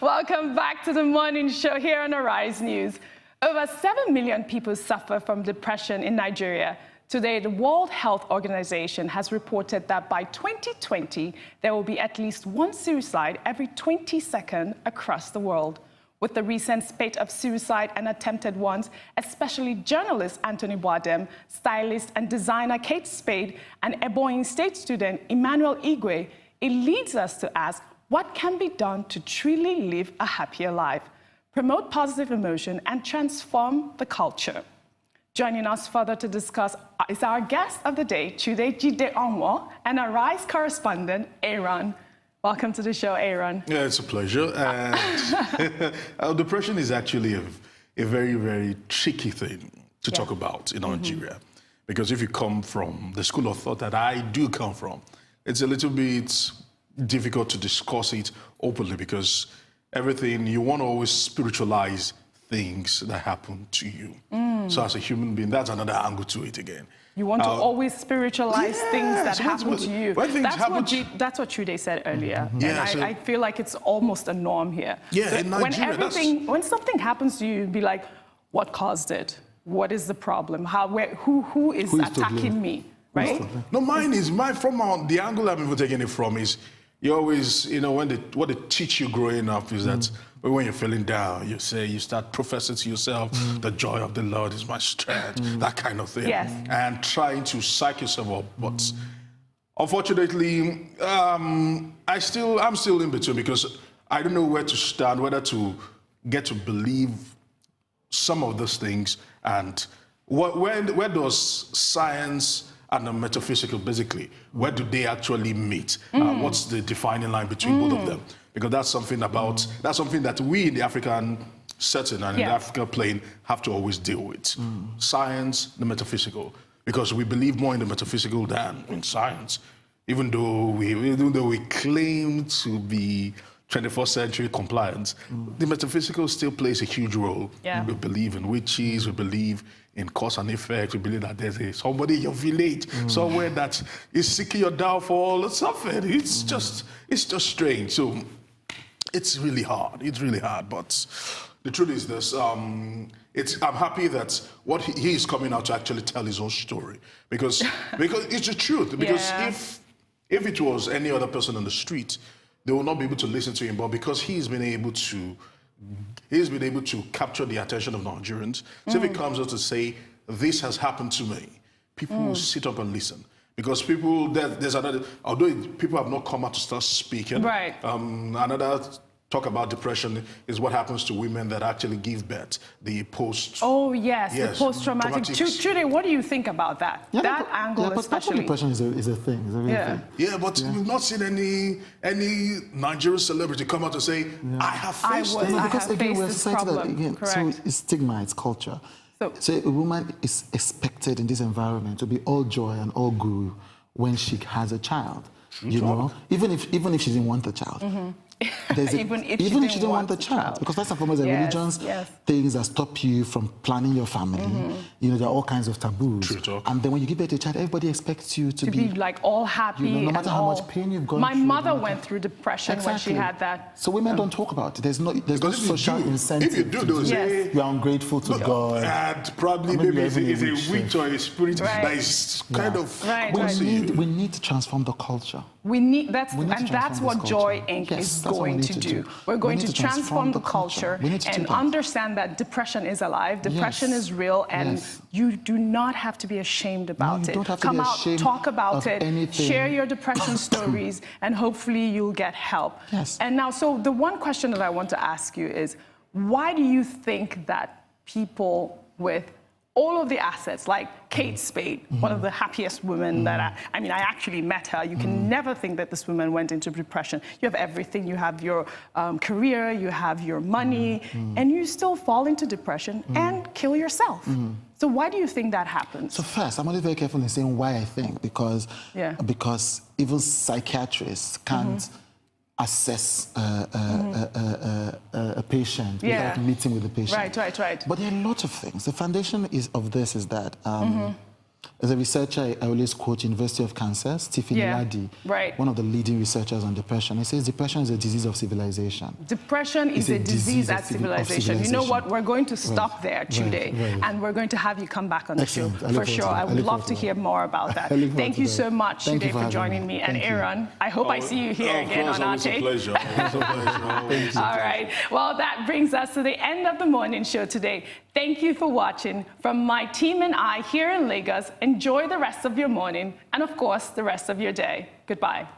Welcome back to the morning show here on Arise News. Over 7 million people suffer from depression in Nigeria. Today, the World Health Organization has reported that by 2020, there will be at least one suicide every 20 seconds across the world. With the recent spate of suicide and attempted ones, especially journalist Anthony Boadem, stylist and designer Kate Spade, and Ebonyi State student Emmanuel Igwe, it leads us to ask, what can be done to truly live a happier life, promote positive emotion, and transform the culture? Joining us further to discuss is our guest of the day, Chude Jideonwo, and Arise correspondent, Aaron. Welcome to the show, Aaron. Yeah, it's a pleasure. And depression is actually a very, very tricky thing to talk about in Nigeria. Because if you come from the school of thought that I do come from, it's a little bit difficult to discuss it openly because everything, you want to always spiritualize things that happen to you. So as a human being, that's another angle to it again. You want to always spiritualize things that happen to you. That's what Chude said earlier. Yeah, and I feel like it's almost a norm here. Yeah, so in Nigeria, when something happens to you, you'd be like, what caused it? What is the problem? Who is attacking me? Right? No, from the angle I'm even taking it from is, you always, what they teach you growing up is that when you're feeling down, you start professing to yourself, the joy of the Lord is my strength, that kind of thing. Yes. And trying to psych yourself up. But unfortunately, I'm still in between because I don't know where to start, whether to get to believe some of those things and where does science and the metaphysical, basically, where do they actually meet? What's the defining line between both of them? Because that's something that we in the African setting and in the African plane have to always deal with. Science, the metaphysical, because we believe more in the metaphysical than in science, even though we claim to be 21st century compliant, the metaphysical still plays a huge role. Yeah. We believe in witches, we believe in cause and effect, we believe that there's somebody in your village, somewhere that is seeking your downfall or something. It's just strange. So it's really hard, but the truth is this, I'm happy that he is coming out to actually tell his own story, because it's the truth, because if it was any other person on the street, they will not be able to listen to him, but because he's been able to capture the attention of Nigerians. So if he comes out to say, this has happened to me, people will sit up and listen. Because although people have not come out to start speaking, another talk about depression is what happens to women that actually give birth, the post. Oh yes, the post-traumatic. Chude, what do you think about that? That angle especially. Depression is a thing. It's a real thing. Yeah, but we've not seen any Nigerian celebrity come out to say, I have faced it. Because again, we're a society that, again, so it's stigma, it's culture. So a woman is expected in this environment to be all joy and all good when she has a child. You know, even if she didn't want the child. Even if she didn't want the child. Because first and foremost, the religions, things that stop you from planning your family. There are all kinds of taboos. And then when you give birth to a child, everybody expects you to be like all happy. No matter how much pain you've gone through. My mother went through depression when she had that. So women don't talk about it. There's no social incentive. If you do, those you're ungrateful to God. And probably maybe it's a witch or a spirit that is kind of we need to transform the culture. That's what Joy Inc. is going to do. We're going to transform the culture and understand that depression is alive, depression is real, and you do not have to be ashamed about it. Come out, talk about it, share your depression stories, and hopefully you'll get help. And now, so the one question that I want to ask you is, why do you think that people with all of the assets, like Kate Spade, one of the happiest women that I actually met her. You can never think that this woman went into depression. You have everything. You have your career, you have your money, and you still fall into depression and kill yourself. So why do you think that happens? So first, I'm always very careful in saying why I think, because even psychiatrists can't assess a patient without meeting with the patient. Right. But there are a lot of things. The foundation of this is that As a researcher, I always quote University of Kansas, Stephen Ladi, one of the leading researchers on depression. He says depression is a disease of civilization. Depression is a disease of civilization. You know what? We're going to stop there, Chude, and we're going to have you come back on the show for sure. I would love to hear more about that. Thank you so much, Chude, for joining me. And Aaron, I hope I see you here again on our tape. Always a pleasure. All right. Well, that brings us to the end of the morning show today. Thank you for watching. From my team and I here in Lagos, enjoy the rest of your morning and, of course, the rest of your day. Goodbye.